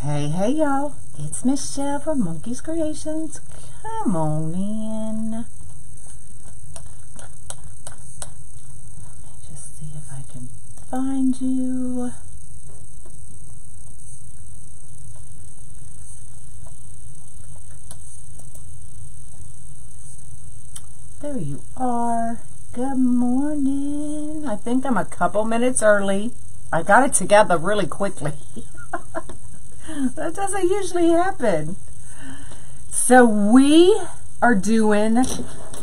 Hey, hey, y'all. It's Michelle from Monkey's Creations. Come on in. Let me just see if I can find you. There you are. Good morning. I think I'm a couple minutes early. I got it together really quickly. That doesn't usually happen. So we are doing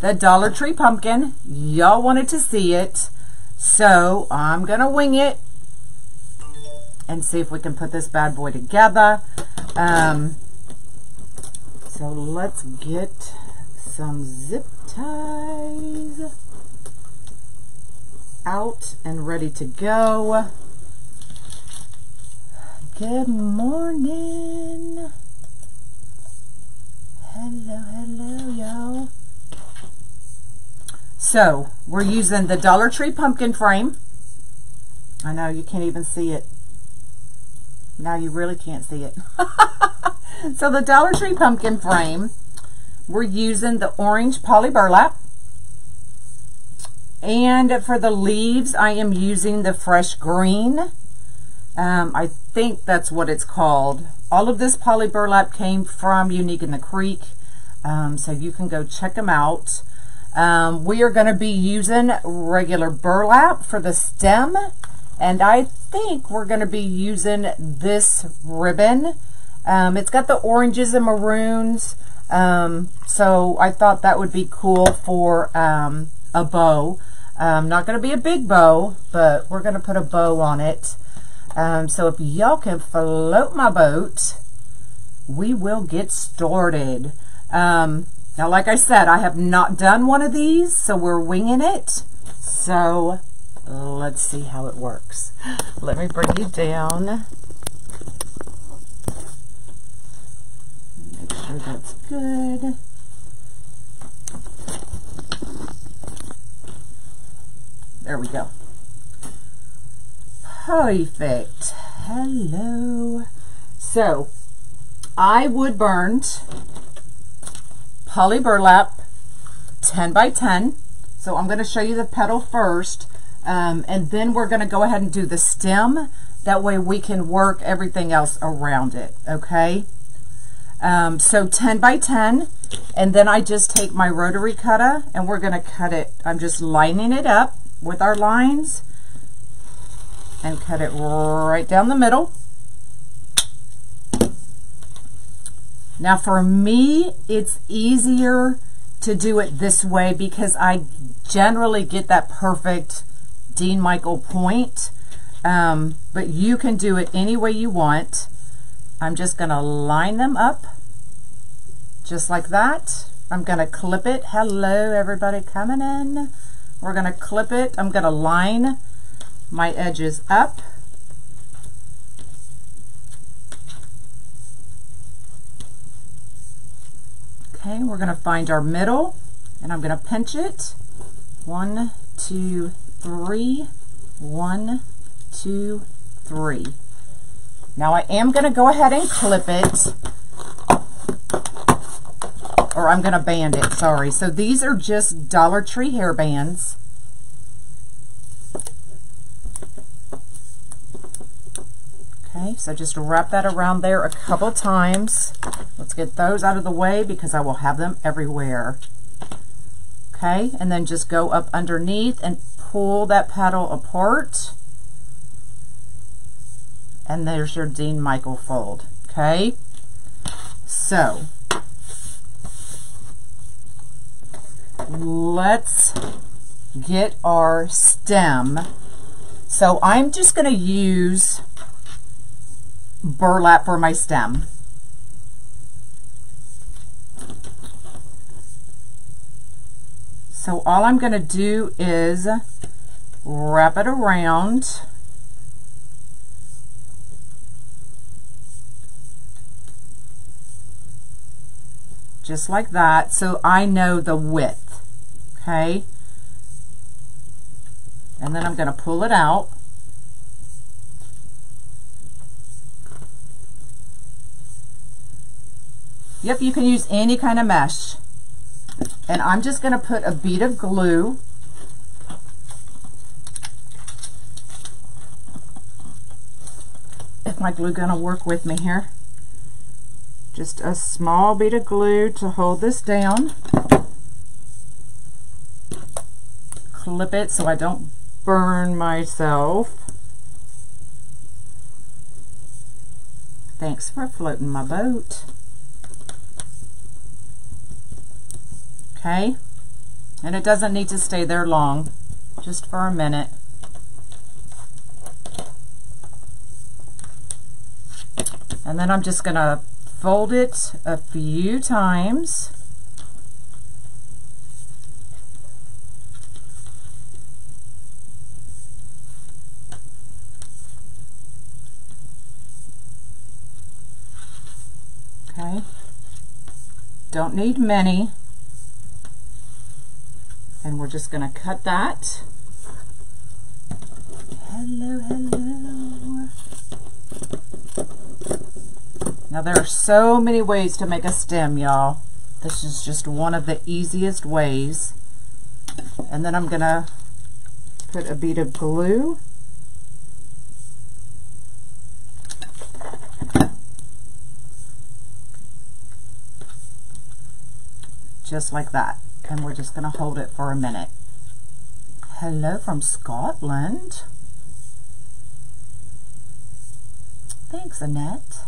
the Dollar Tree pumpkin. Y'all wanted to see it. So I'm going to wing it and see if we can put this bad boy together. So let's get some zip ties out and ready to go. Good morning. Hello, y'all. So, we're using the Dollar Tree pumpkin frame. I know, you can't even see it. Now you really can't see it. So, the Dollar Tree pumpkin frame, we're using the orange poly burlap. And for the leaves, I am using the fresh green. I think that's what it's called. All of this poly burlap came from Unique in the Creek, so you can go check them out. We are going to be using regular burlap for the stem, and I think we're going to be using this ribbon. It's got the oranges and maroons, so I thought that would be cool for a bow. Not going to be a big bow, but we're going to put a bow on it. So if y'all can float my boat, we will get started. Now, like I said, I have not done one of these, so we're winging it. So let's see how it works. Let me bring you down. Make sure that's good. There we go. Perfect. Hello. So, I wood burned poly burlap 10 by 10. So I'm going to show you the petal first, and then we're going to go ahead and do the stem. That way we can work everything else around it. Okay. So 10 by 10, and then I just take my rotary cutter and we're going to cut it. I'm just lining it up with our lines and cut it right down the middle. Now for me, it's easier to do it this way because I generally get that perfect Dean Michael point, but you can do it any way you want. I'm just going to line them up just like that. I'm going to clip it. Hello everybody coming in. We're going to clip it. I'm going to line my edges up. Okay, we're going to find our middle and I'm going to pinch it. 1, 2, 3. 1, 2, 3. Now I am going to go ahead and clip it, or I'm going to band it, sorry. So these are just Dollar Tree hair bands. Okay, so just wrap that around there a couple times. Let's get those out of the way because I will have them everywhere. Okay, and then just go up underneath and pull that petal apart. And there's your Dean Michael fold. Okay, so let's get our stem. So I'm just going to use burlap for my stem. So all I'm going to do is wrap it around. Just like that, so I know the width. Okay, and then I'm going to pull it out. Yep, you can use any kind of mesh. And I'm just going to put a bead of glue if my glue gun will work with me here. Just a small bead of glue to hold this down. Clip it so I don't burn myself. Thanks for floating my boat. Okay, and it doesn't need to stay there long, just for a minute. And then I'm just going to fold it a few times. Okay, don't need many. And we're just going to cut that. Hello, hello. Now there are so many ways to make a stem, y'all. This is just one of the easiest ways. And then I'm going to put a bead of glue. Just like that. And we're just going to hold it for a minute. Hello from Scotland. Thanks, Annette.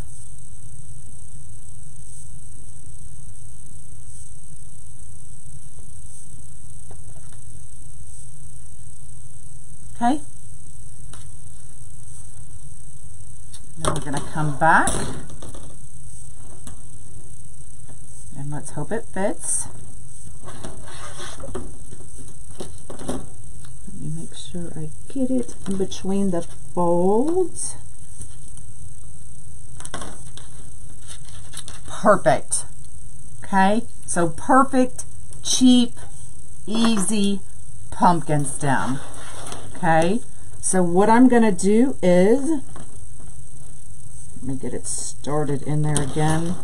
Okay. Now we're going to come back. And let's hope it fits. Let me make sure I get it in between the folds. Perfect. Okay, so perfect, cheap, easy pumpkin stem. Okay, so what I'm going to do is, let me get it started in there again.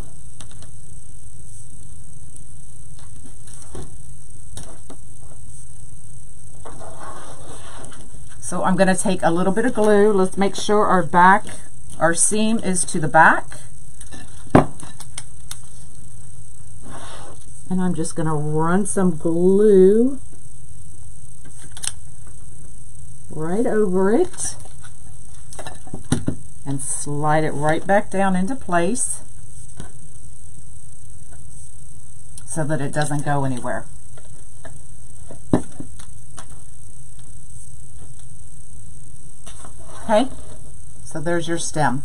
So I'm going to take a little bit of glue. Let's make sure our seam is to the back. And I'm just going to run some glue right over it and slide it right back down into place so that it doesn't go anywhere. Okay, so there's your stem.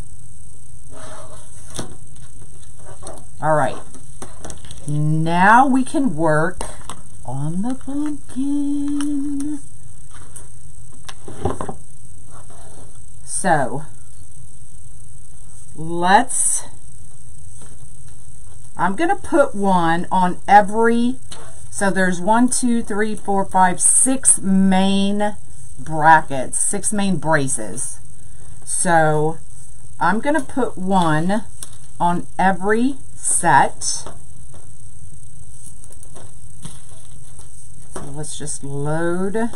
All right, now we can work on the pumpkin. So I'm going to put one on every, so there's 1, 2, 3, 4, 5, 6 main brackets, 6 main braces. So I'm going to put one on every set. So let's just load.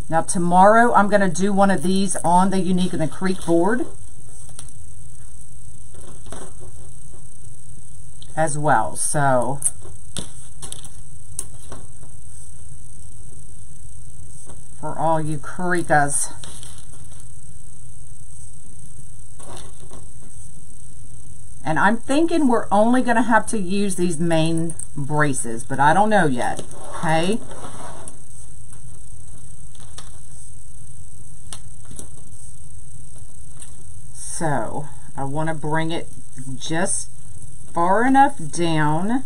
Now tomorrow I'm going to do one of these on the Unique in the Creek board as well. So for all you Creekas. And I'm thinking we're only going to have to use these main braces, but I don't know yet. Okay. So I want to bring it just far enough down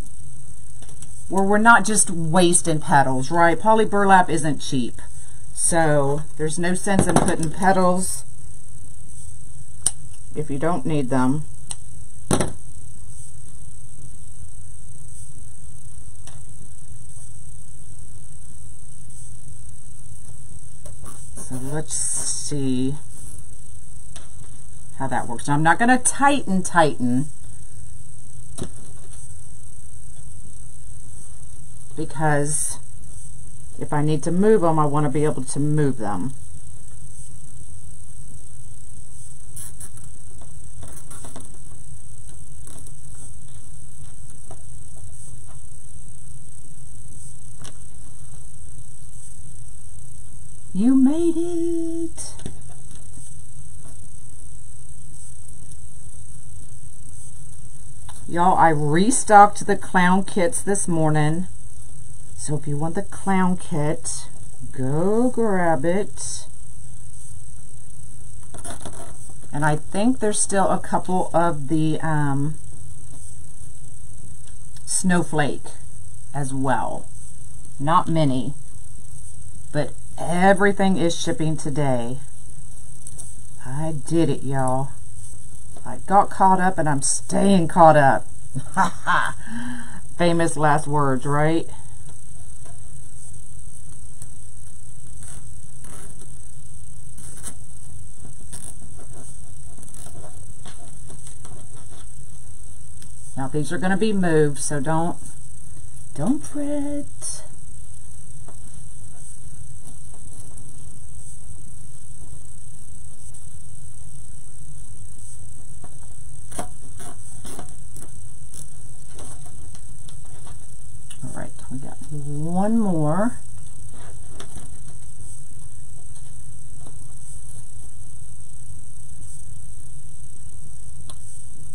where we're not just wasting petals, right? Poly burlap isn't cheap. So there's no sense in putting petals if you don't need them. So let's see. how that works. Now, I'm not going to tighten, because if I need to move them, I want to be able to move them. You made it! Y'all, I restocked the clown kits this morning. So if you want the clown kit, go grab it. And I think there's still a couple of the snowflake as well. Not many, but everything is shipping today. I did it, y'all. I got caught up and I'm staying caught up. Famous last words, right? Now these are going to be moved, so don't fret. All right, we got one more.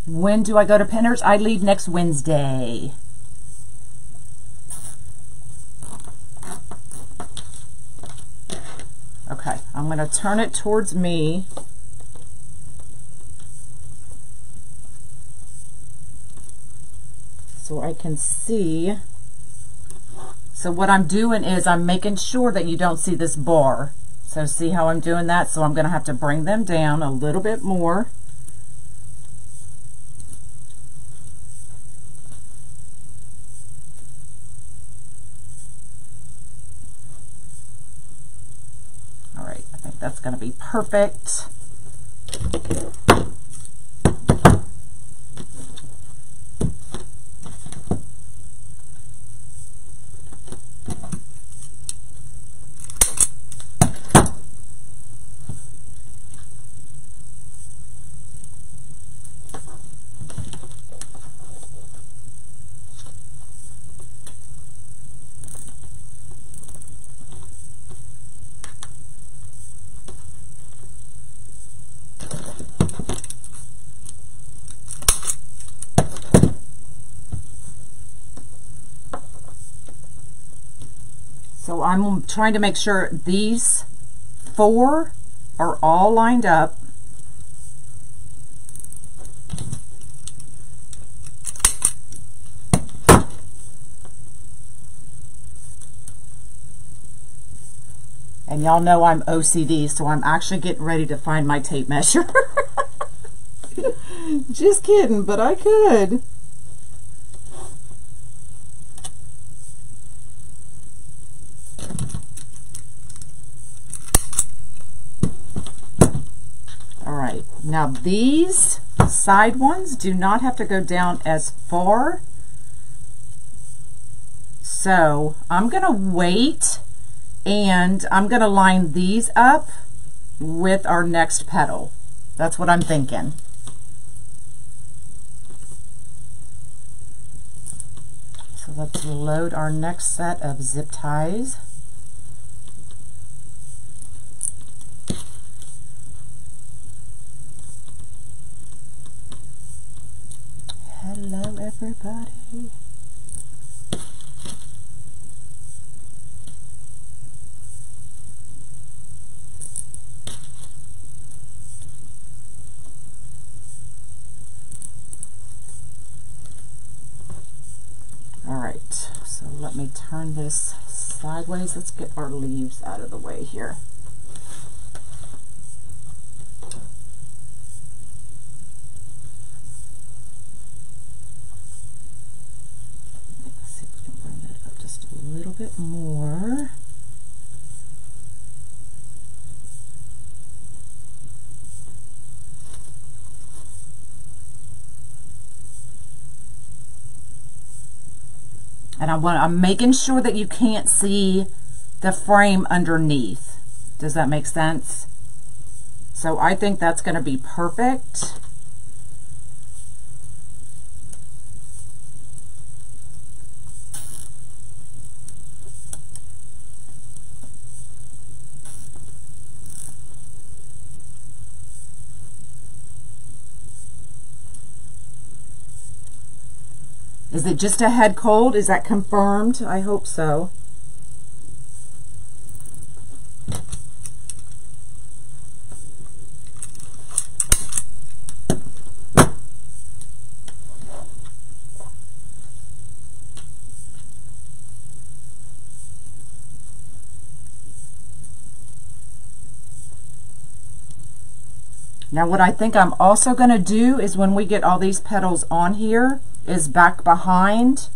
When do I go to Pinners? I leave next Wednesday. Okay, I'm going to turn it towards me. So I can see. So what I'm doing is I'm making sure that you don't see this bar. So see how I'm doing that? So I'm going to have to bring them down a little bit more. That's going to be perfect. So I'm trying to make sure these 4 are all lined up. And y'all know I'm OCD, so I'm actually getting ready to find my tape measure. Just kidding, but I could. Now these side ones do not have to go down as far. So I'm going to wait and I'm going to line these up with our next petal. That's what I'm thinking. So let's load our next set of zip ties. Hello, everybody. All right, so let me turn this sideways. Let's get our leaves out of the way here. Bit more. And I'm making sure that you can't see the frame underneath. Does that make sense? So I think that's going to be perfect. Is it just a head cold? Is that confirmed? I hope so. Now what I think I'm also going to do is when we get all these petals on here is back behind,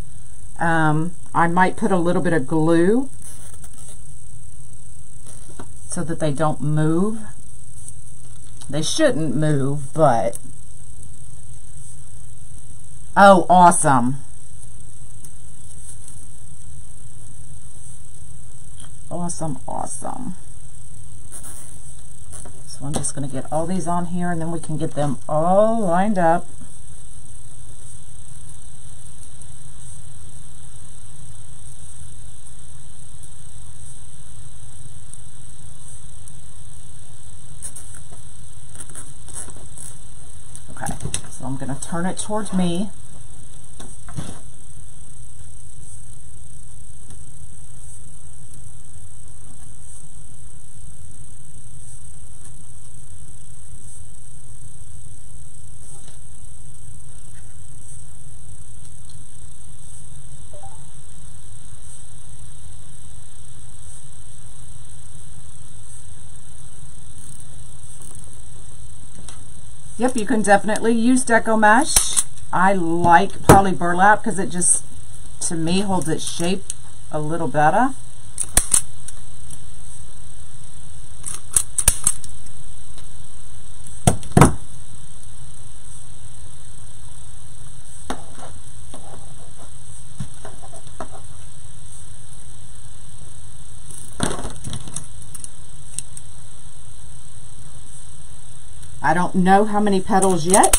I might put a little bit of glue so that they don't move. They shouldn't move, but oh, awesome. Awesome, awesome. So I'm just going to get all these on here and then we can get them all lined up. Okay, so I'm going to turn it towards me. Yep, you can definitely use decomesh. I like poly burlap because it just, to me, holds its shape a little better. I don't know how many petals yet.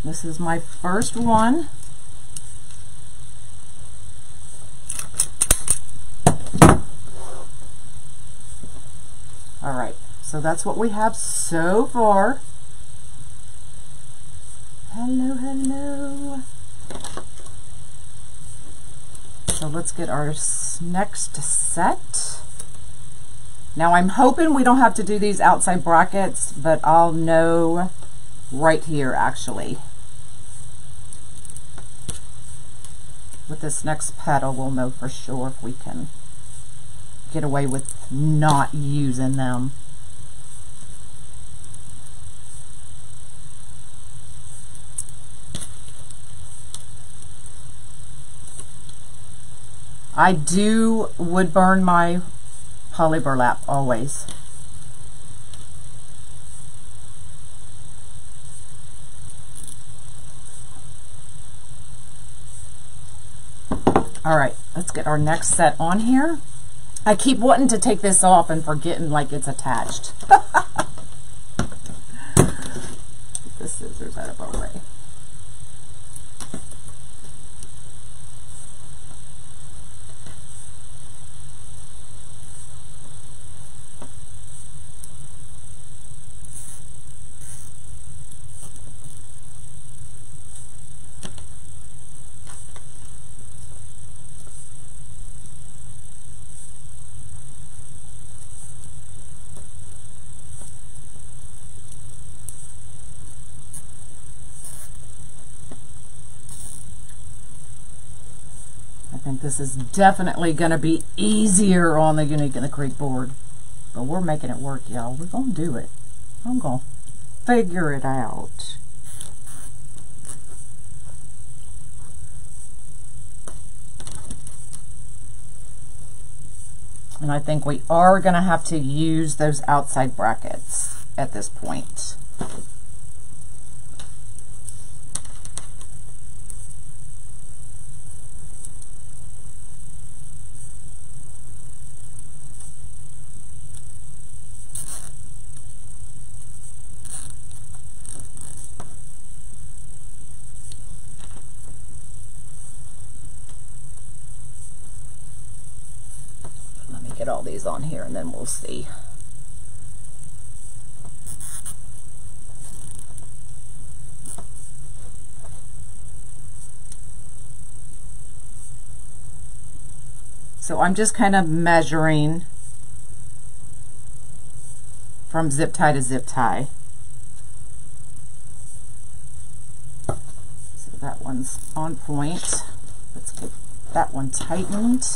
This is my first one. All right, so that's what we have so far. Hello, hello. So let's get our next set. Now I'm hoping we don't have to do these outside brackets, but I'll know right here actually. With this next petal, we'll know for sure if we can get away with not using them. I do wood burn my poly burlap always. All right, let's get our next set on here. I keep wanting to take this off and forgetting like it's attached. Get the scissors out of our way. I think this is definitely going to be easier on the Unique in the Creek board, but we're making it work, y'all. We're going to do it. I'm going to figure it out. And I think we are going to have to use those outside brackets at this point. get all these on here and then we'll see. So I'm just kind of measuring from zip tie to zip tie. So that one's on point. Let's get that one tightened.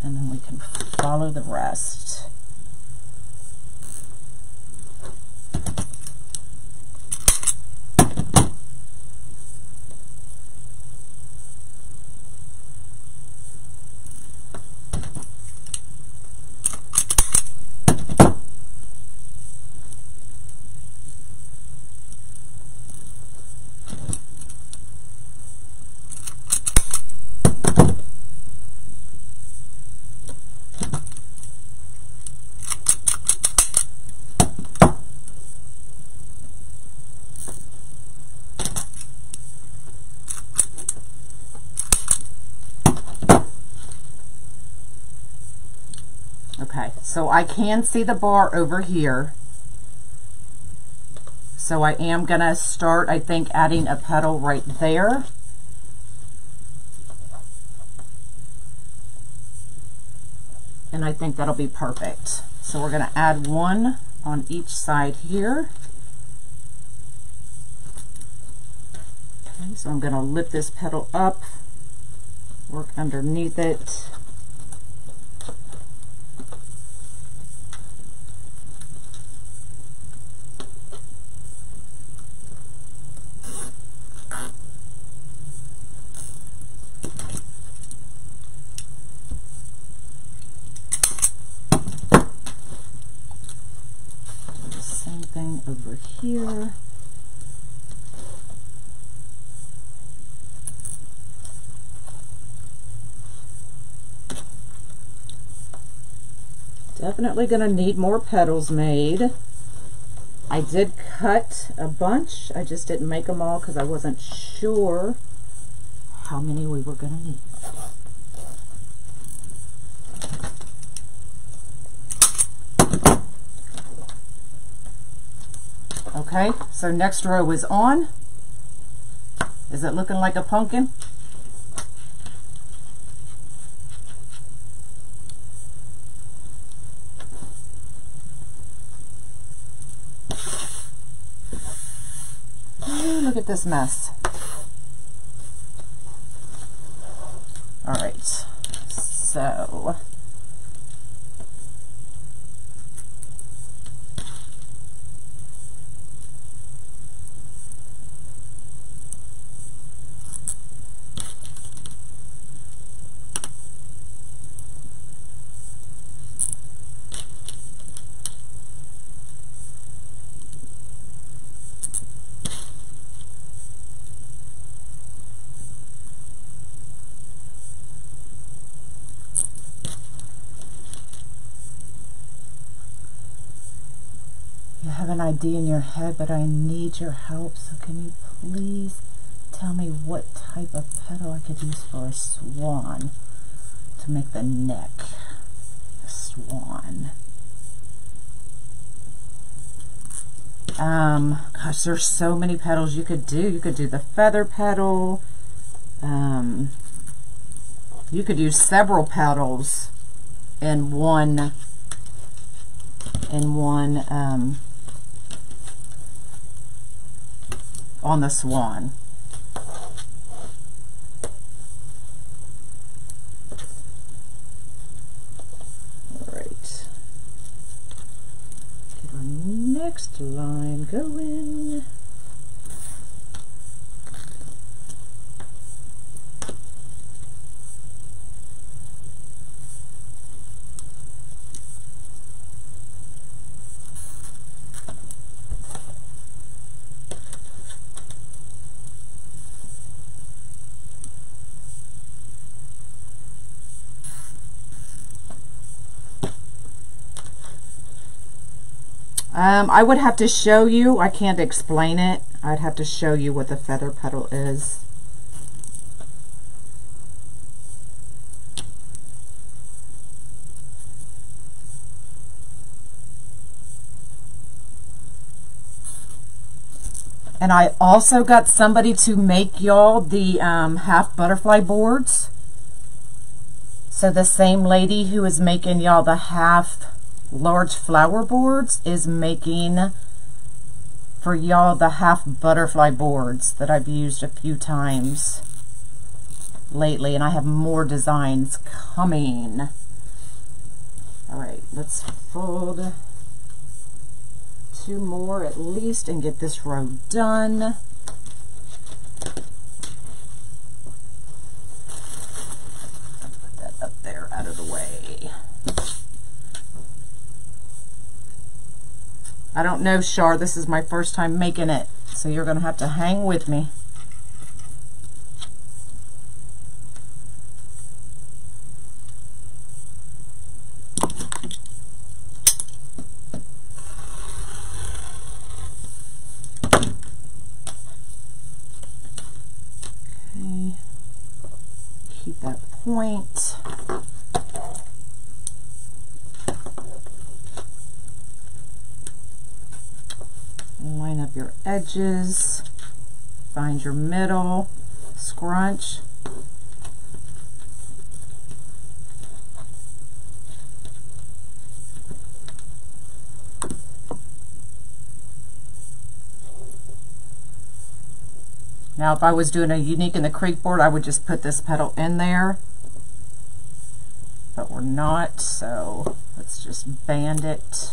And then we can follow the rest. Okay, so I can see the bar over here. So I am gonna start, I think, adding a petal right there. And I think that'll be perfect. So we're gonna add one on each side here. Okay, so I'm gonna lift this petal up, work underneath it. Over here. Definitely going to need more petals made. I did cut a bunch. I just didn't make them all because I wasn't sure how many we were going to need. Okay, so next row is on. Is it looking like a pumpkin? Ooh, look at this mess. All right, so have an idea in your head, but I need your help. So can you please tell me what type of petal I could use for a swan to make the neck a swan? Gosh, there's so many petals you could do. You could do the feather petal. You could use several petals in one on the swan. All right. Get our next line going. I would have to show you. I can't explain it. I'd have to show you what the feather petal is. And I also got somebody to make y'all the half butterfly boards. So the same lady who is making y'all the half large flower boards is making for y'all the half butterfly boards that I've used a few times lately, and I have more designs coming. All right, let's fold 2 more at least and get this row done. Put that up there out of the way. I don't know, Char, this is my first time making it, so you're going to have to hang with me. Okay, keep that point. Line up your edges, find your middle, scrunch. Now if I was doing a Unique in the Creek board, I would just put this petal in there, but we're not, so let's just band it.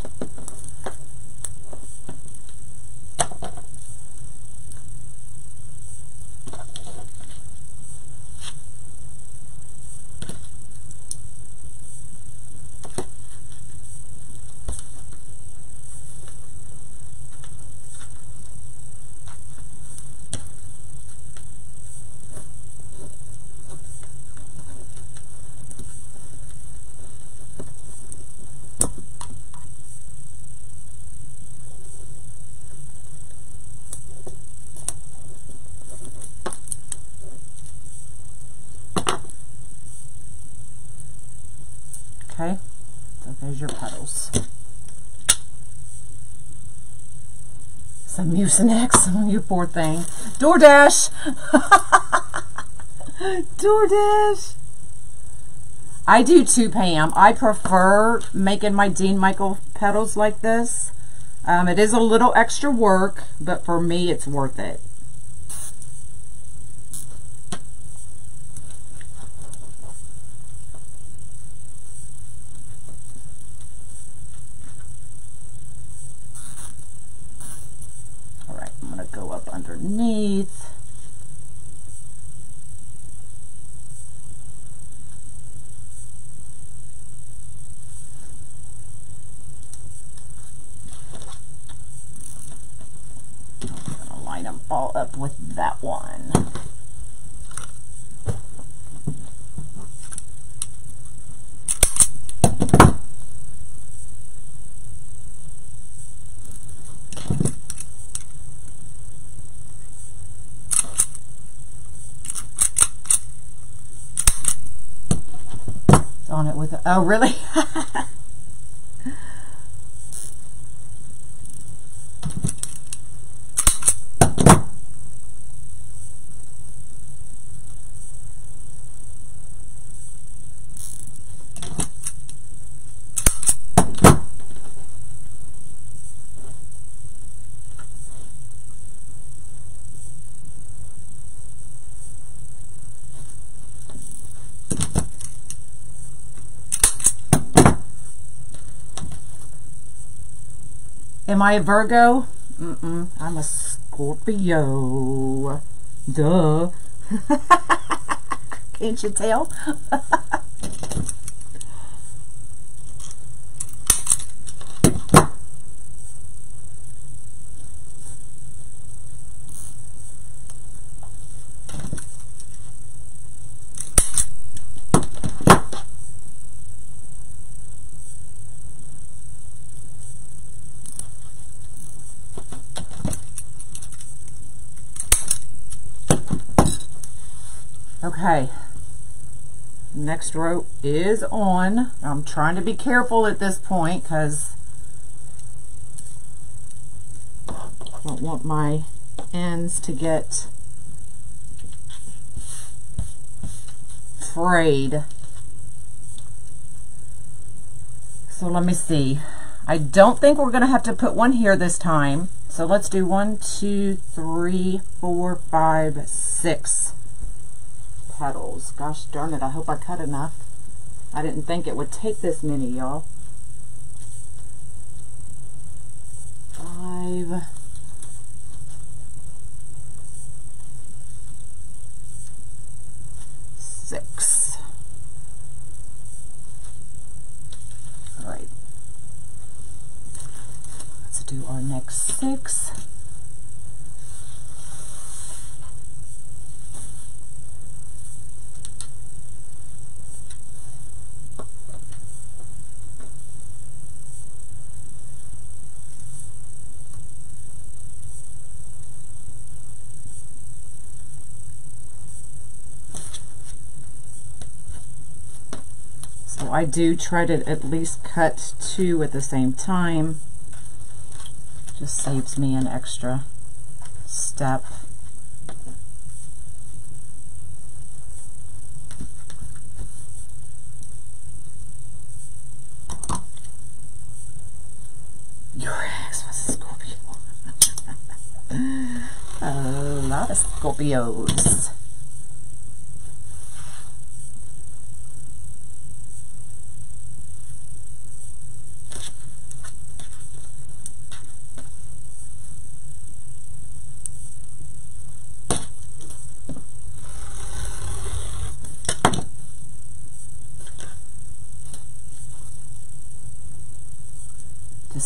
Okay, so there's your petals. Some Mucinex, oh, you poor thing. DoorDash! DoorDash! I do too, Pam. I prefer making my Dean Michael petals like this. It is a little extra work, but for me it's worth it. Go up underneath. I'm going to line them all up with that one. On it with oh really? Am I a Virgo? Mm-mm, I'm a Scorpio. Duh. Can't you tell? Okay, next row is on. I'm trying to be careful at this point because I don't want my ends to get frayed. So let me see. I don't think we're going to have to put one here this time. So let's do 1, 2, 3, 4, 5, 6 petals. Gosh darn it, I hope I cut enough. I didn't think it would take this many, y'all. 5, 6. All right. Let's do our next 6. I do try to at least cut 2 at the same time. Just saves me an extra step. Your ex was a Scorpio. A lot of Scorpios.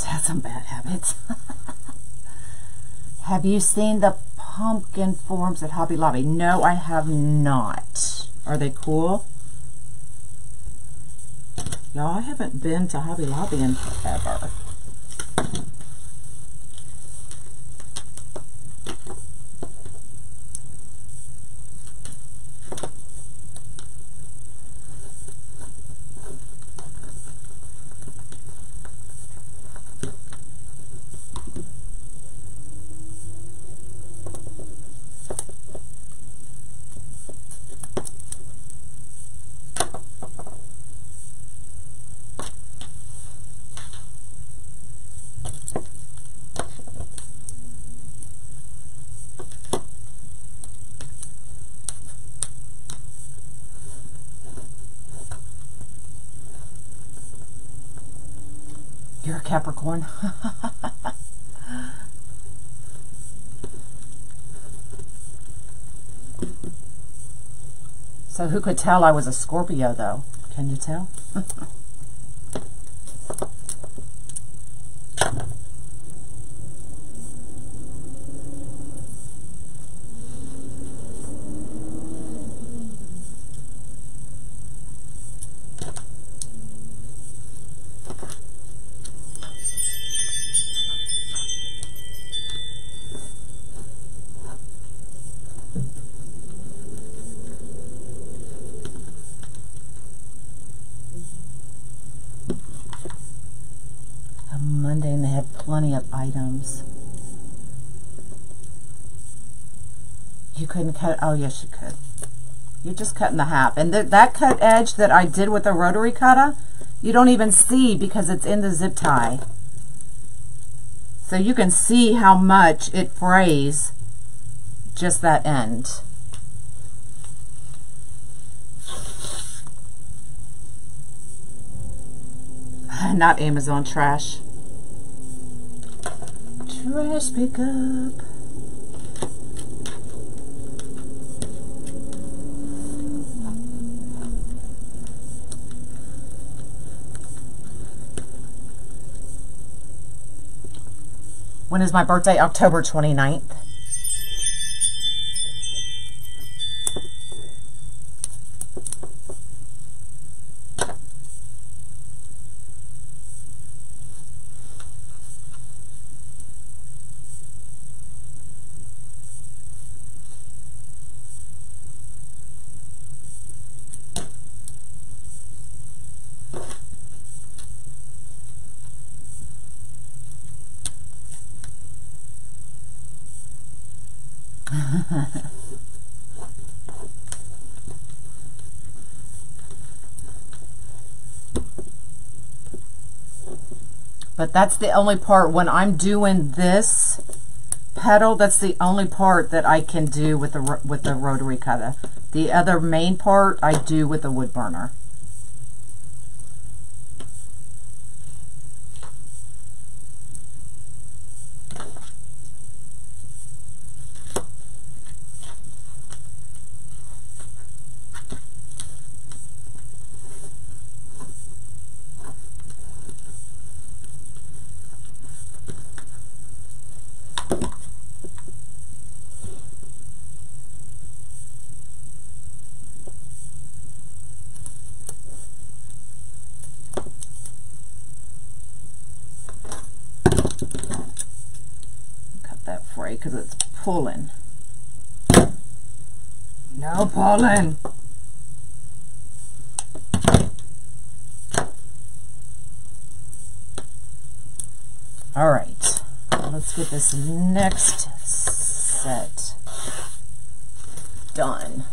Had some bad habits. Have you seen the pumpkin forms at Hobby Lobby? No, I have not. Are they cool? Y'all, I haven't been to Hobby Lobby in forever. You're a Capricorn. So who could tell I was a Scorpio, though? Can you tell? Monday, and they had plenty of items. You couldn't cut, oh yes you could. You're just cutting the half. And that cut edge that I did with the rotary cutter, you don't even see because it's in the zip tie. So you can see how much it frays just that end. Not Amazon trash. Trash pickup. When is my birthday? October 29th. But that's the only part when I'm doing this petal, that's the only part that I can do with the rotary cutter. The other main part I do with the wood burner. Because it's pulling. No pulling. All right, let's get this next set done.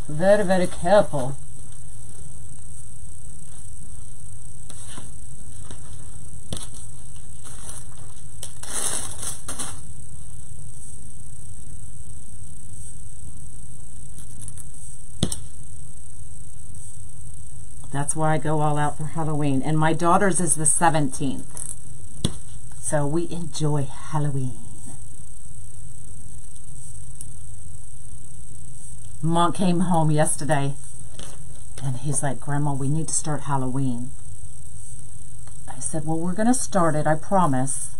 Very, very careful. That's why I go all out for Halloween. And my daughter's is the 17th. So we enjoy Halloween. Mom came home yesterday and he's like, Grandma, we need to start Halloween. I said, well, we're going to start it, I promise.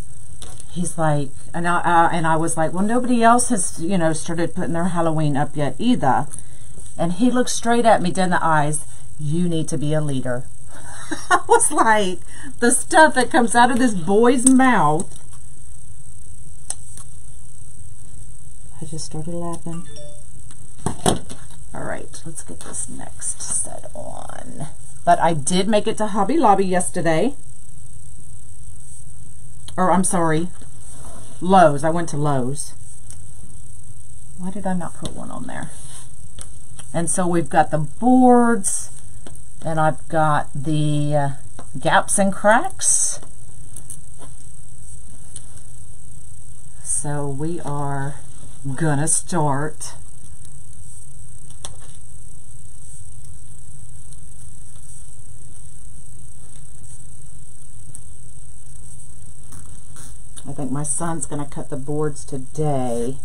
He's like, and I was like, well, nobody else has, you know, started putting their Halloween up yet either. And he looked straight at me, dead in the eyes. You need to be a leader. I was like, the stuff that comes out of this boy's mouth. I just started laughing. All right, let's get this next set on. But I did make it to Hobby Lobby yesterday. Or I'm sorry, Lowe's. I went to Lowe's. Why did I not put one on there? And so we've got the boards. And I've got the gaps and cracks. So we are gonna start. I think my son's gonna cut the boards today.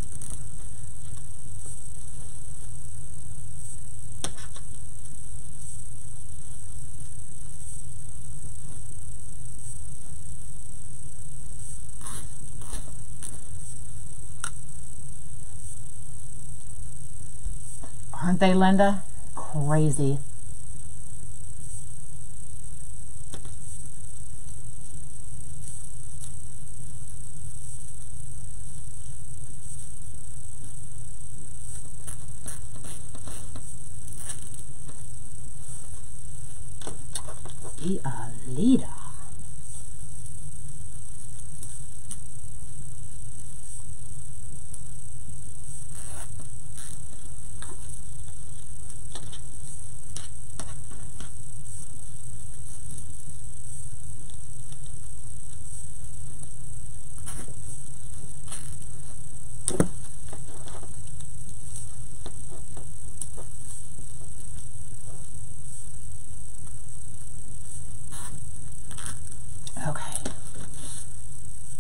Aren't they, Linda? Crazy. Be a leader.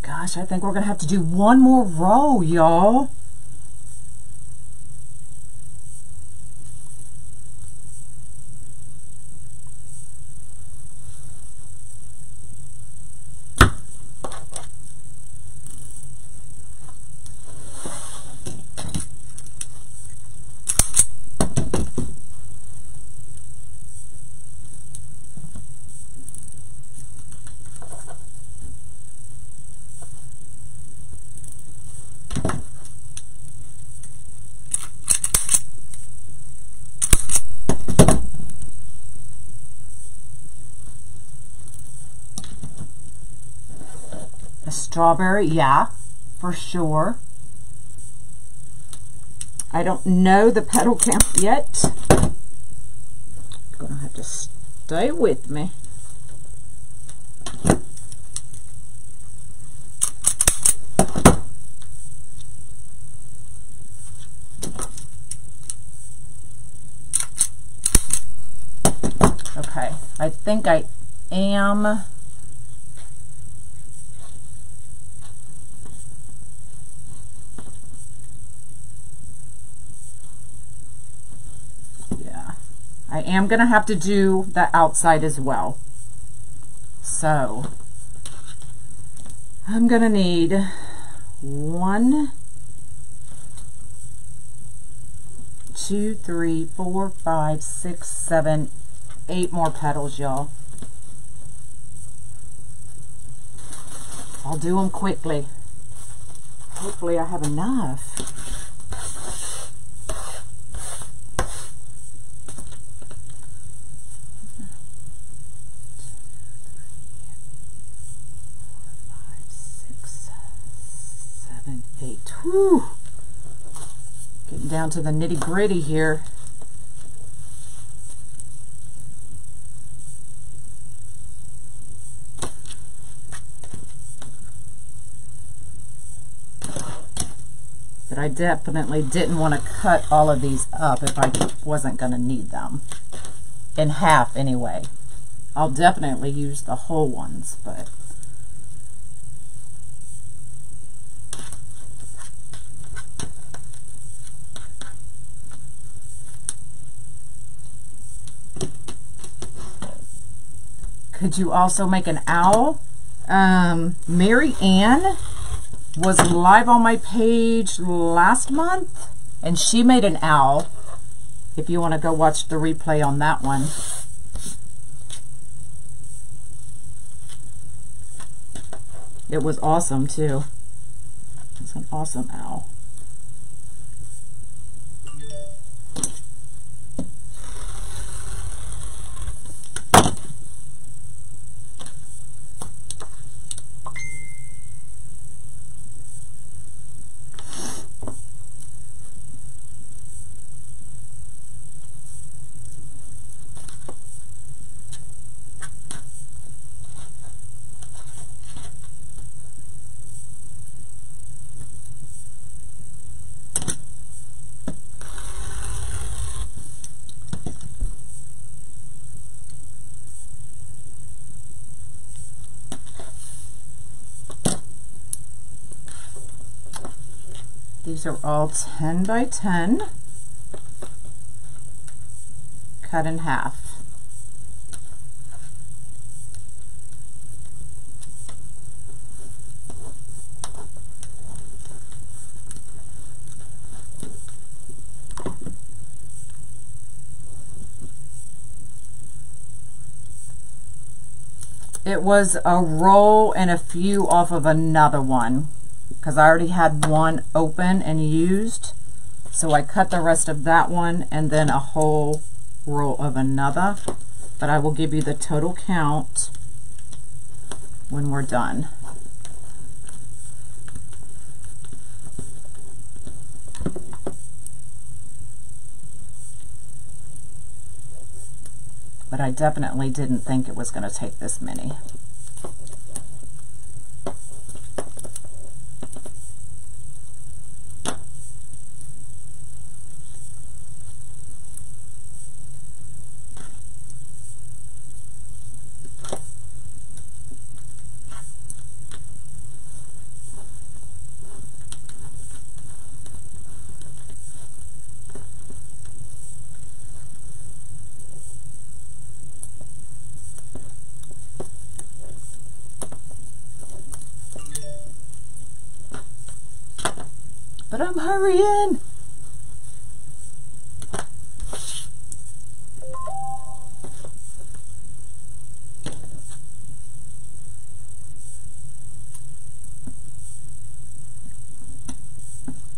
Gosh, I think we're going to have to do one more row, y'all. Strawberry, yeah, for sure. I don't know the petal count yet. You're gonna have to stay with me. Okay, I think I am. Yeah, I am gonna have to do the outside as well. So I'm gonna need 1, 2, 3, 4, 5, 6, 7, 8 more petals, y'all. I'll do them quickly. Hopefully I have enough. Whew. Getting down to the nitty-gritty here. But I definitely didn't want to cut all of these up if I wasn't going to need them. In half anyway. I'll definitely use the whole ones, but could you also make an owl? Mary Ann was live on my page last month, and she made an owl. If you want to go watch the replay on that one. It was awesome too. It's an awesome owl. These are all 10 by 10, cut in half. It was a roll and a few off of another one, because I already had one open and used, so I cut the rest of that one and then a whole roll of another, but I will give you the total count when we're done. But I definitely didn't think it was going to take this many. But I'm hurrying.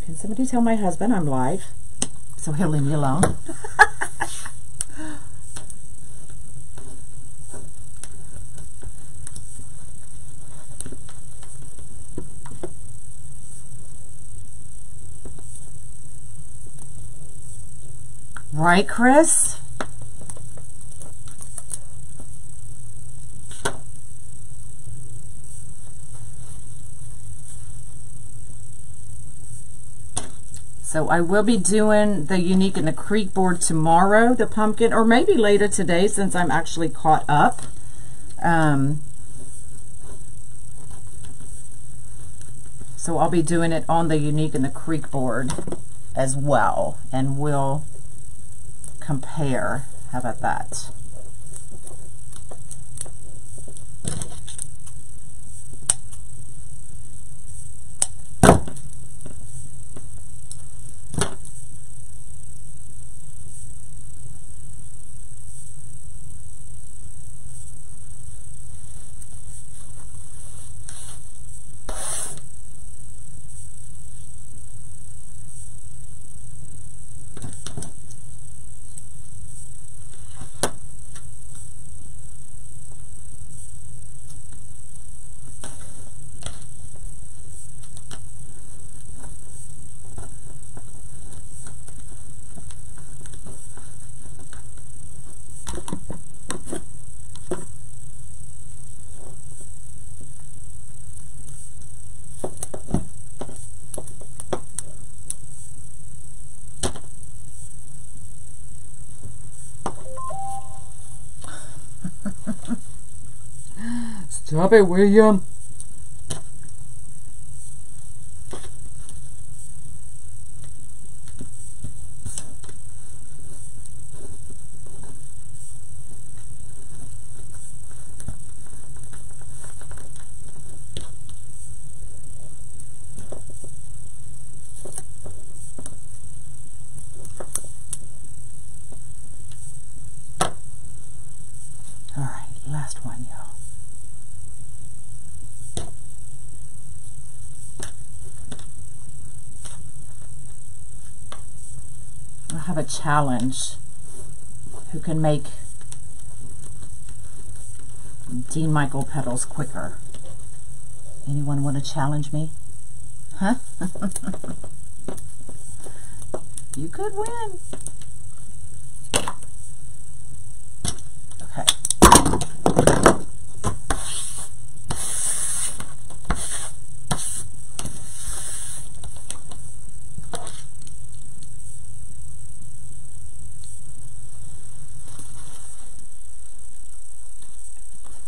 Can somebody tell my husband I'm live so he'll leave me alone? Right, Chris? So I will be doing the Unique in the Creek board tomorrow, the pumpkin, or maybe later today since I'm actually caught up. So I'll be doing it on the Unique in the Creek board as well, and we'll compare. How about that? Stop it, William. All right, last one, y'all. I have a challenge. Who can make Dean Michael petals quicker? Anyone want to challenge me? Huh? You could win. Okay.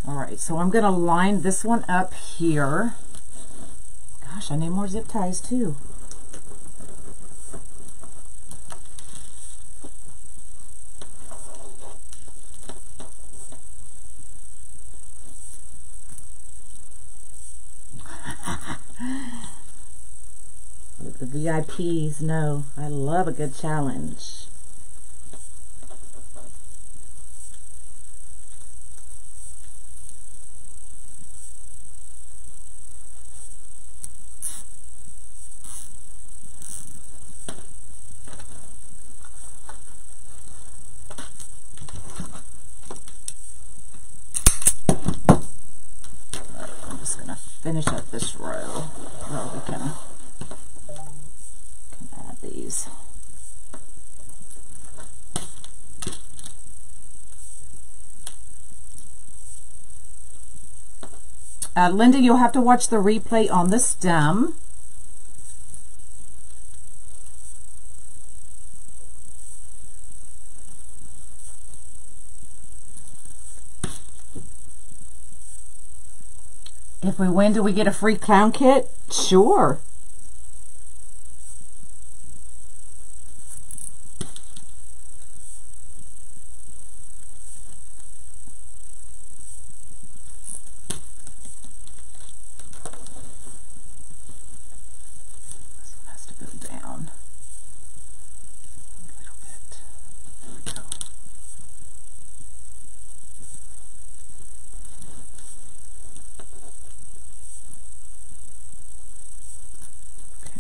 Alright, so I'm going to line this one up here. Gosh, I need more zip ties too. The VIPs know I love a good challenge. Finish up this row. Well, we can add these. Linda, you'll have to watch the replay on the stem. If we win, do we get a free clown kit? Sure. This one has to go down a little bit. There we go.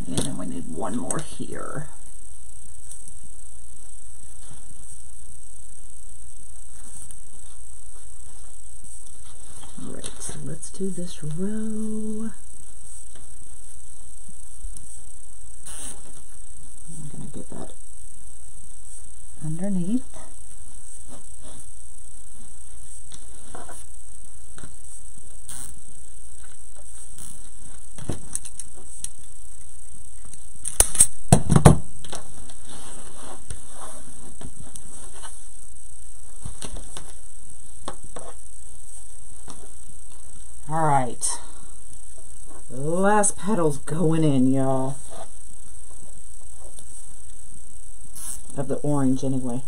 And then we need one more here. All right, so let's do this row. I'm going to get that underneath. All right. Last petal's going in, y'all. Of the orange, anyway.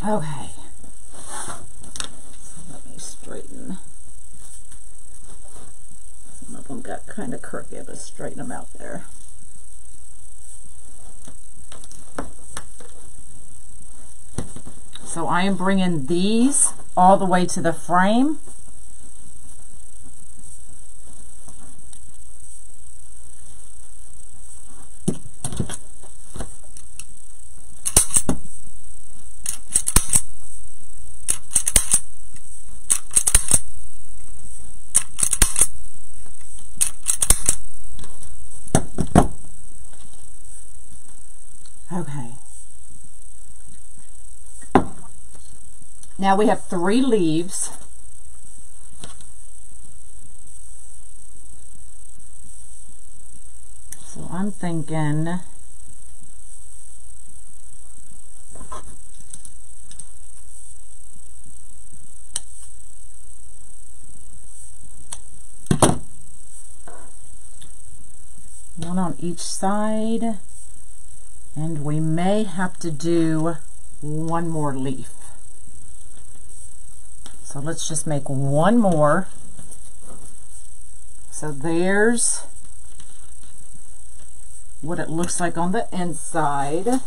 Okay, so let me straighten. Some of them got kind of crooked. Let's straighten them out there. So I am bringing these all the way to the frame. Okay. Now we have 3 leaves. So I'm thinking one on each side, and we may have to do one more leaf. So let's just make one more. So there's what it looks like on the inside.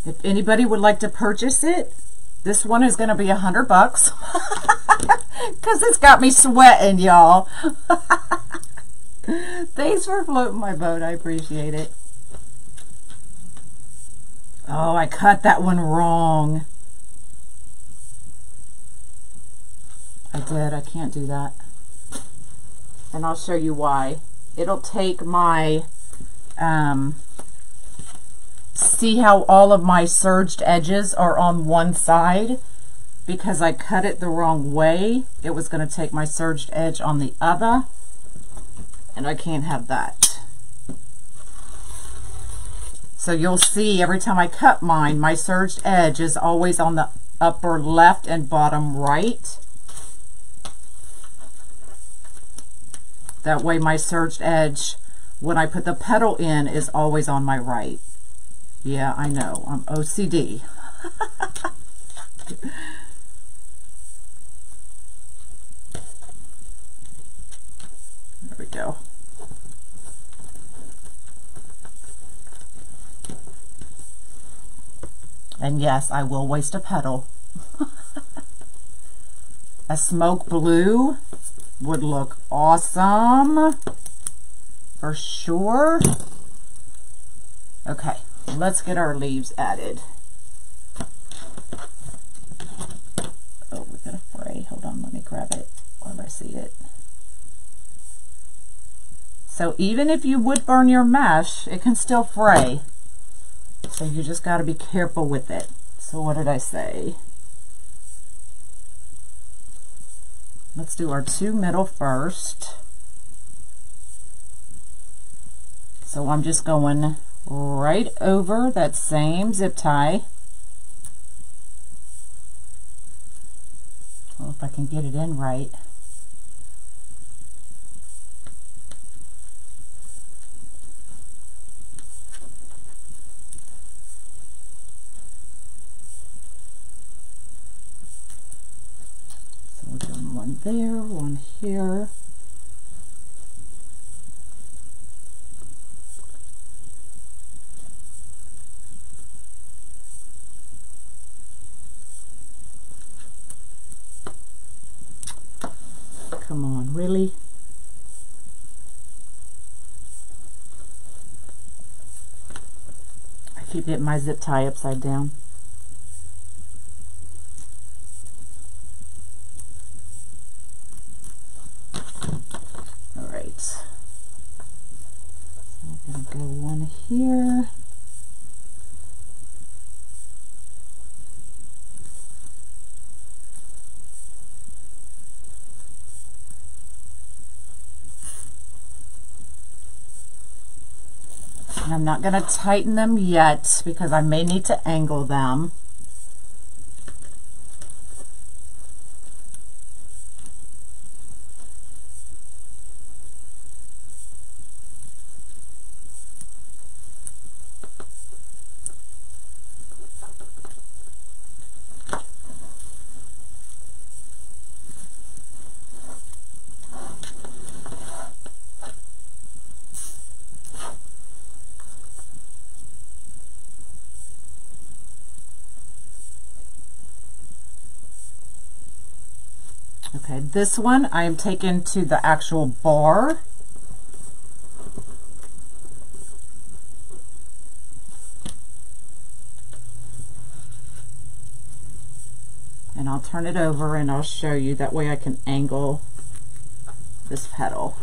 If anybody would like to purchase it, this one is going to be $100 because it's got me sweating, y'all. Thanks for floating my boat. I appreciate it. Oh, I cut that one wrong. I did. I can't do that. And I'll show you why. It'll take my see how all of my serged edges are on one side? Because I cut it the wrong way, it was going to take my serged edge on the other, and I can't have that. So you'll see every time I cut mine, my serged edge is always on the upper left and bottom right. That way my serged edge, when I put the petal in, is always on my right. Yeah, I know. I'm OCD. There we go. And yes, I will waste a petal. A smoke blue would look awesome. For sure. Okay. Let's get our leaves added. Oh, we got a fray. Hold on, let me grab it while I see it. So even if you would burn your mesh, it can still fray. So you just got to be careful with it. So what did I say? Let's do our 2 middle first. So I'm just going right over that same zip tie. Well, if I can get it in right. So we're doing one there, one here. Come on, really? I keep getting my zip tie upside down. All right. So we're going to go one here. And I'm not going to tighten them yet because I may need to angle them. Okay, this one I am taking to the actual bar. And I'll turn it over and I'll show you. That way I can angle this petal.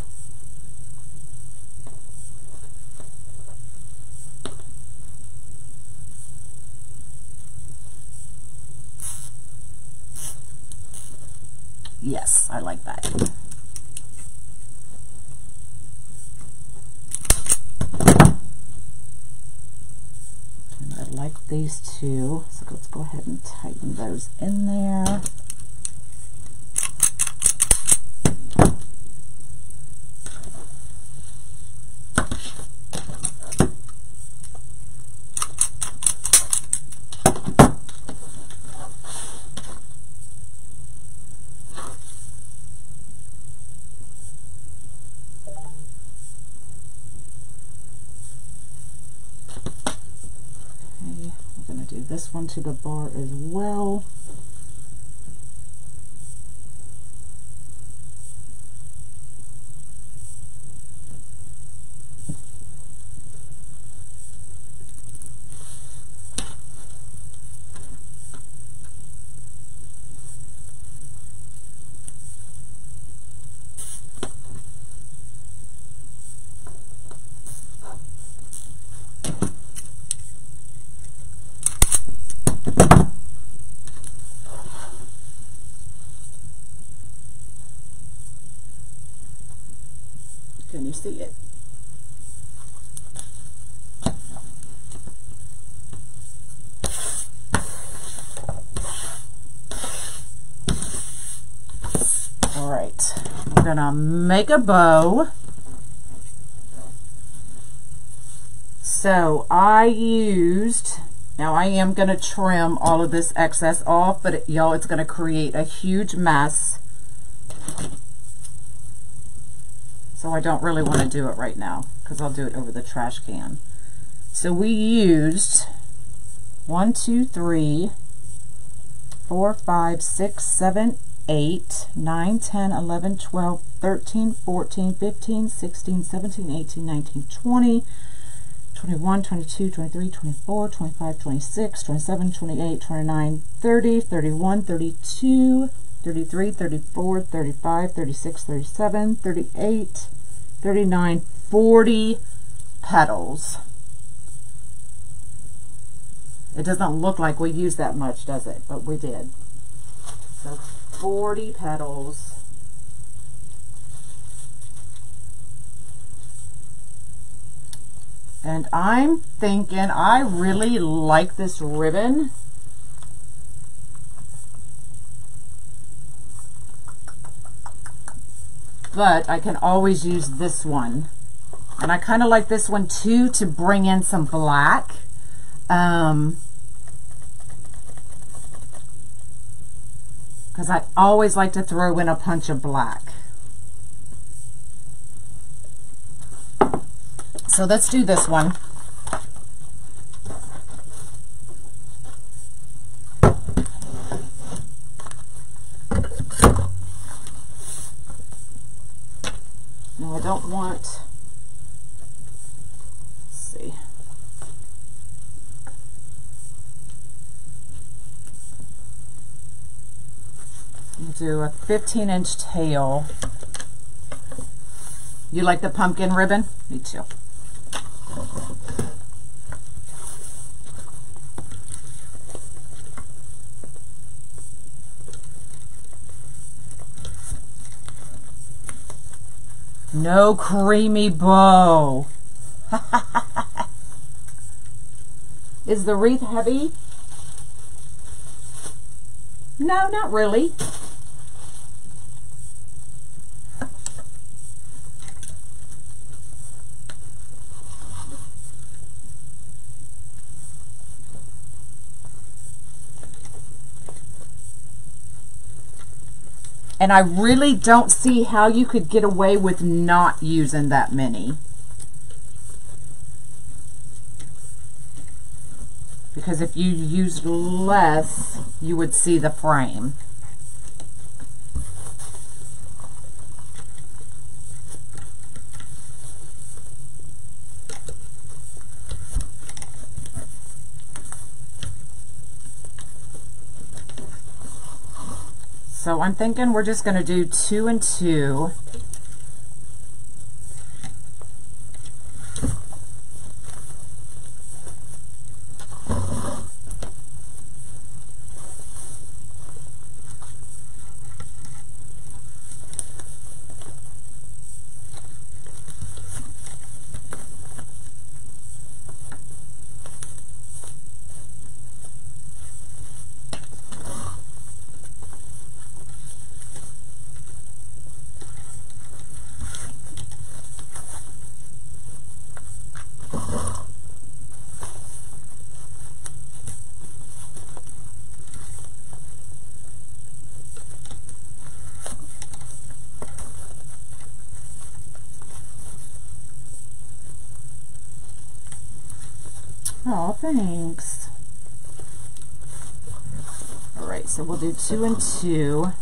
Yes, I like that. And I like these two, so let's go ahead and tighten those in there. This one to the bar as well. Can you see it? All right, I'm gonna make a bow. So I used, now I am gonna trim all of this excess off, but y'all, it's gonna create a huge mess. So I don't really want to do it right now because I'll do it over the trash can. So we used 1, 2, 3, 4, 5, 6, 7, 8, 9, 10, 11, 12, 13, 14, 15, 16, 17, 18, 19, 20, 21, 22, 23, 24, 25, 26, 27, 28, 29, 30, 31, 32, 33, 34, 35, 36, 37, 38, 39, 40 petals. It doesn't look like we used that much, does it? But we did. So 40 petals. And I'm thinking I really like this ribbon. But I can always use this one. And I kind of like this one too to bring in some black. Because I always like to throw in a punch of black. So let's do this one. Now I don't want, let's see. We'll do a 15-inch tail. You like the pumpkin ribbon? Me too. No creamy bow. Is the wreath heavy? No, not really. And I really don't see how you could get away with not using that many. Because if you used less, you would see the frame. So I'm thinking we're just going to do 2 and 2. Oh, thanks. All right, so we'll do 2 and 2.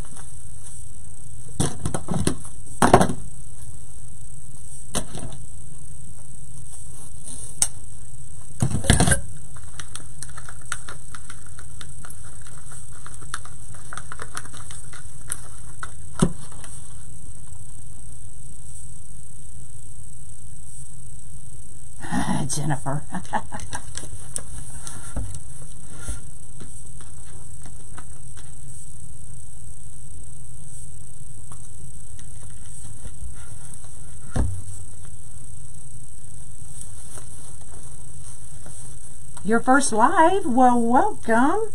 Jennifer. Your first live? Well, welcome.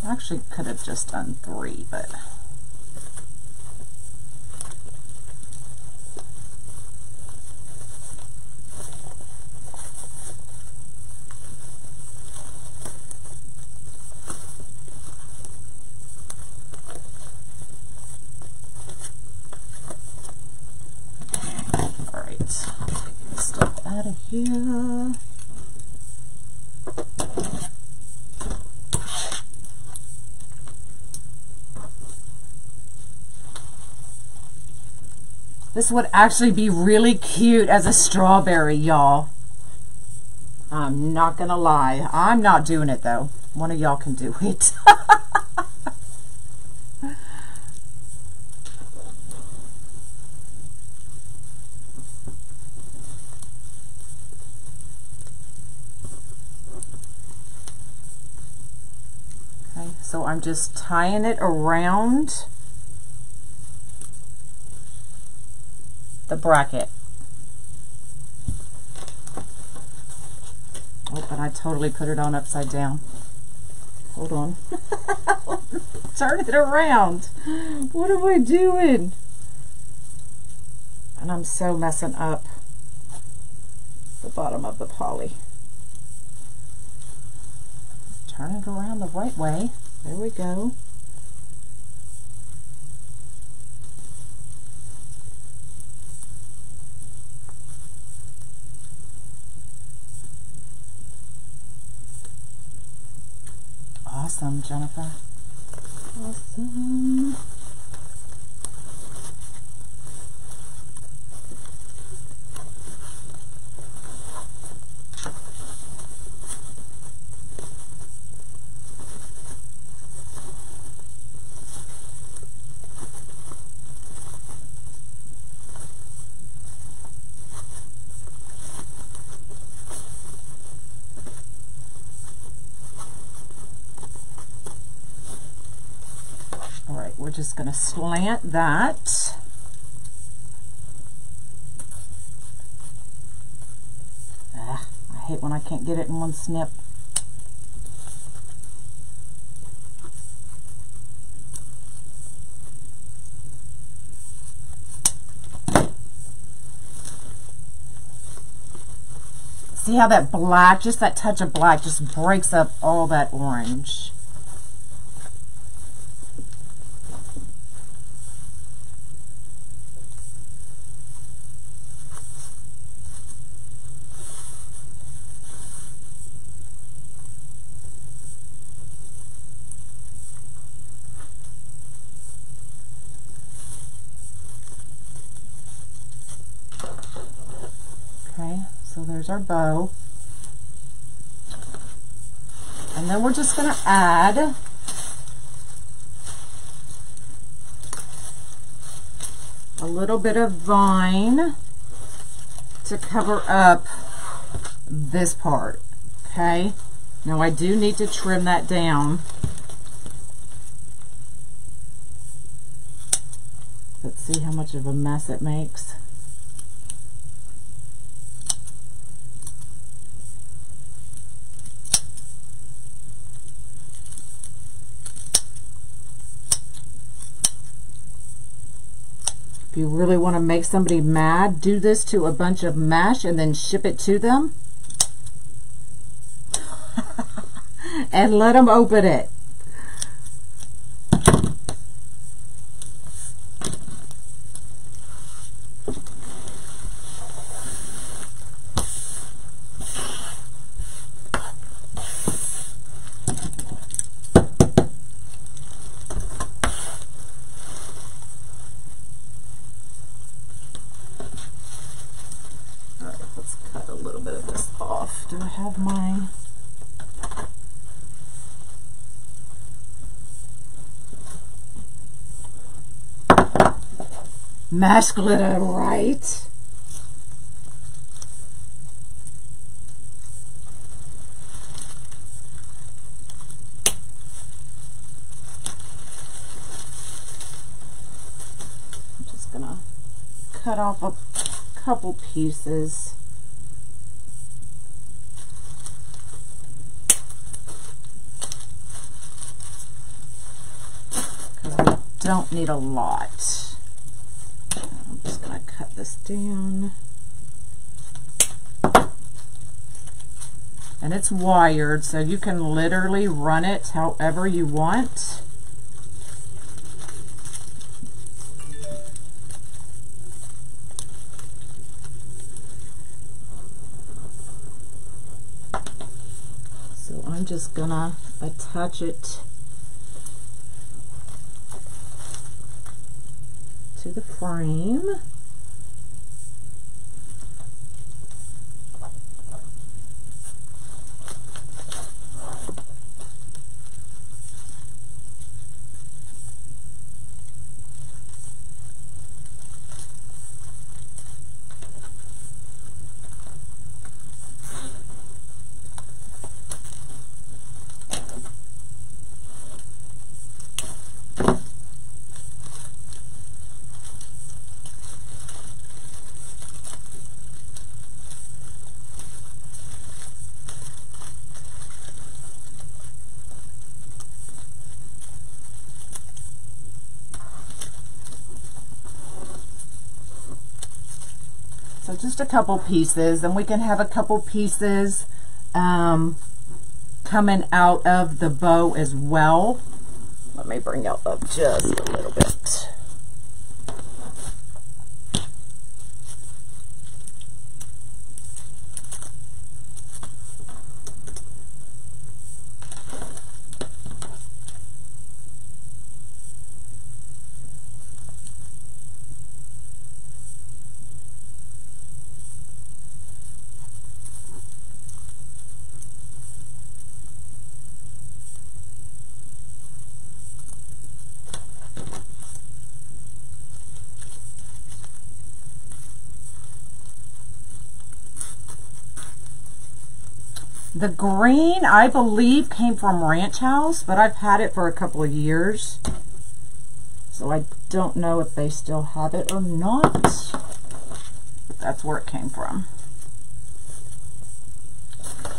Actually could have just done 3, but all right, take this stuff out of here. This would actually be really cute as a strawberry, y'all. I'm not gonna lie. I'm not doing it though. One of y'all can do it. Okay, so I'm just tying it around the bracket. Oh, but I totally put it on upside down. Hold on. Turn it around. What am I doing? And I'm so messing up the bottom of the poly. Turn it around the right way. There we go. Awesome, Jennifer. Awesome. We're just going to slant that. I hate when I can't get it in one snip. See how that black, just that touch of black, just breaks up all that orange. So there's our bow. And then we're just going to add a little bit of vine to cover up this part. Okay? Now I do need to trim that down. Let's see how much of a mess it makes. If you really want to make somebody mad, do this to a bunch of mesh and then ship it to them. And let them open it. Do I have my mesh glitter right? I'm just gonna cut off a couple pieces. Don't need a lot. I'm just going to cut this down. And it's wired, so you can literally run it however you want. So I'm just going to attach it to the frame. So just a couple pieces, and we can have a couple pieces coming out of the bow as well. Let me bring out up just a little bit. The green, I believe, came from Ranch House, but I've had it for a couple of years. So I don't know if they still have it or not. But that's where it came from.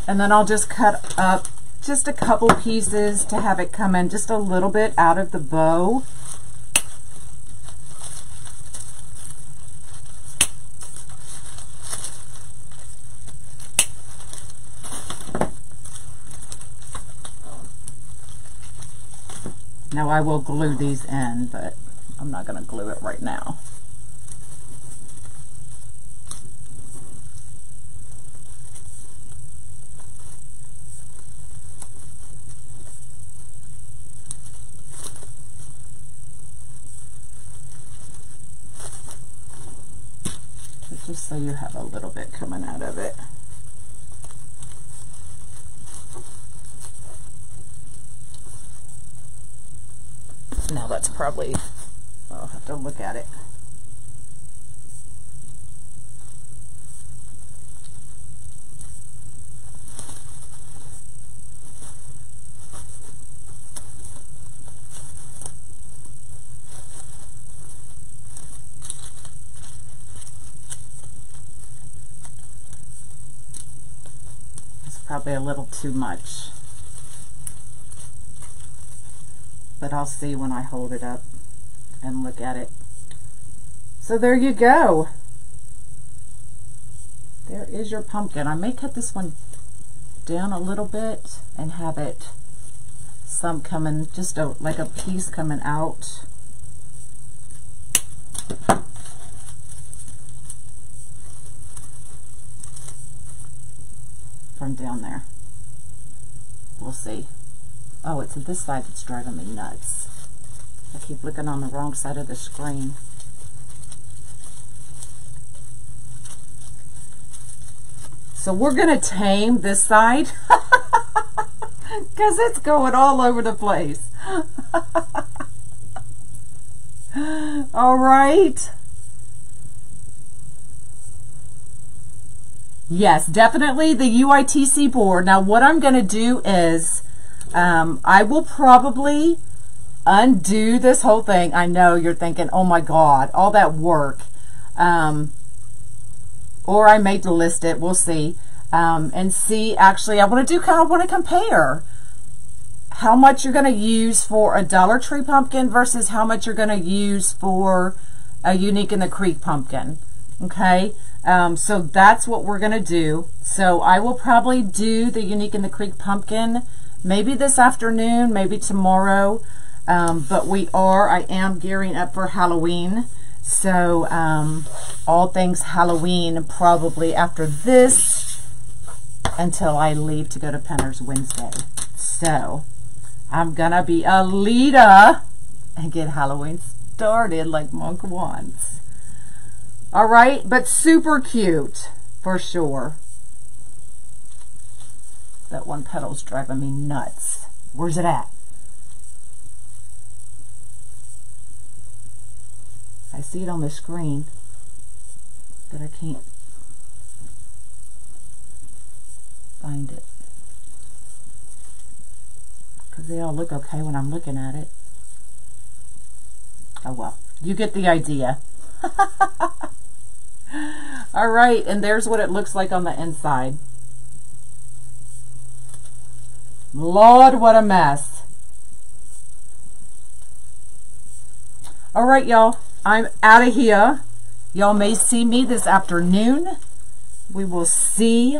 And then I'll just cut up just a couple pieces to have it come in just a little bit out of the bow. Now I will glue these in, but I'm not going to glue it right now. But just so you have a little bit coming out of it. Now that's probably, I'll have to look at it. It's probably a little too much. But I'll see when I hold it up and look at it. So there you go. There is your pumpkin. I may cut this one down a little bit and have it some coming, just like a piece coming out. From down there. We'll see. Oh, it's this side that's driving me nuts. I keep looking on the wrong side of the screen. So we're going to tame this side because it's going all over the place. All right. Yes, definitely the UITC board. Now what I'm going to do is I will probably undo this whole thing. I know you're thinking, oh my God, all that work. Or I may delist it. We'll see. And see, actually, I want to compare how much you're going to use for a Dollar Tree pumpkin versus how much you're going to use for a Unique in the Creek pumpkin. Okay. So that's what we're going to do. So I will probably do the Unique in the Creek pumpkin maybe this afternoon, maybe tomorrow, but I am gearing up for Halloween, so all things Halloween probably after this until I leave to go to Penner's Wednesday. So I'm gonna be a leader and get Halloween started like Monk wants. All right, but super cute for sure. That one petal's driving me nuts. Where's it at? I see it on the screen, but I can't find it. Because they all look okay when I'm looking at it. Oh well, you get the idea. All right, and there's what it looks like on the inside. Lord, what a mess. All right, y'all, I'm out of here. Y'all may see me this afternoon. We will see.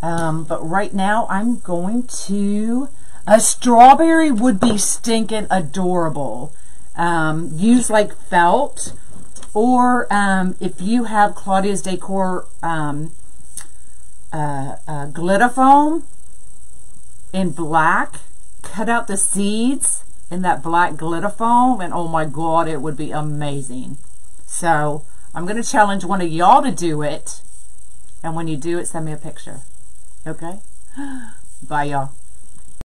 But right now I'm going to, a strawberry would be stinking adorable. Use like felt, or if you have Claudia's Decor glitter foam in black, cut out the seeds in that black glitter foam, and oh my god, it would be amazing. So I'm going to challenge one of y'all to do it, and when you do it, send me a picture. Okay? Bye, y'all.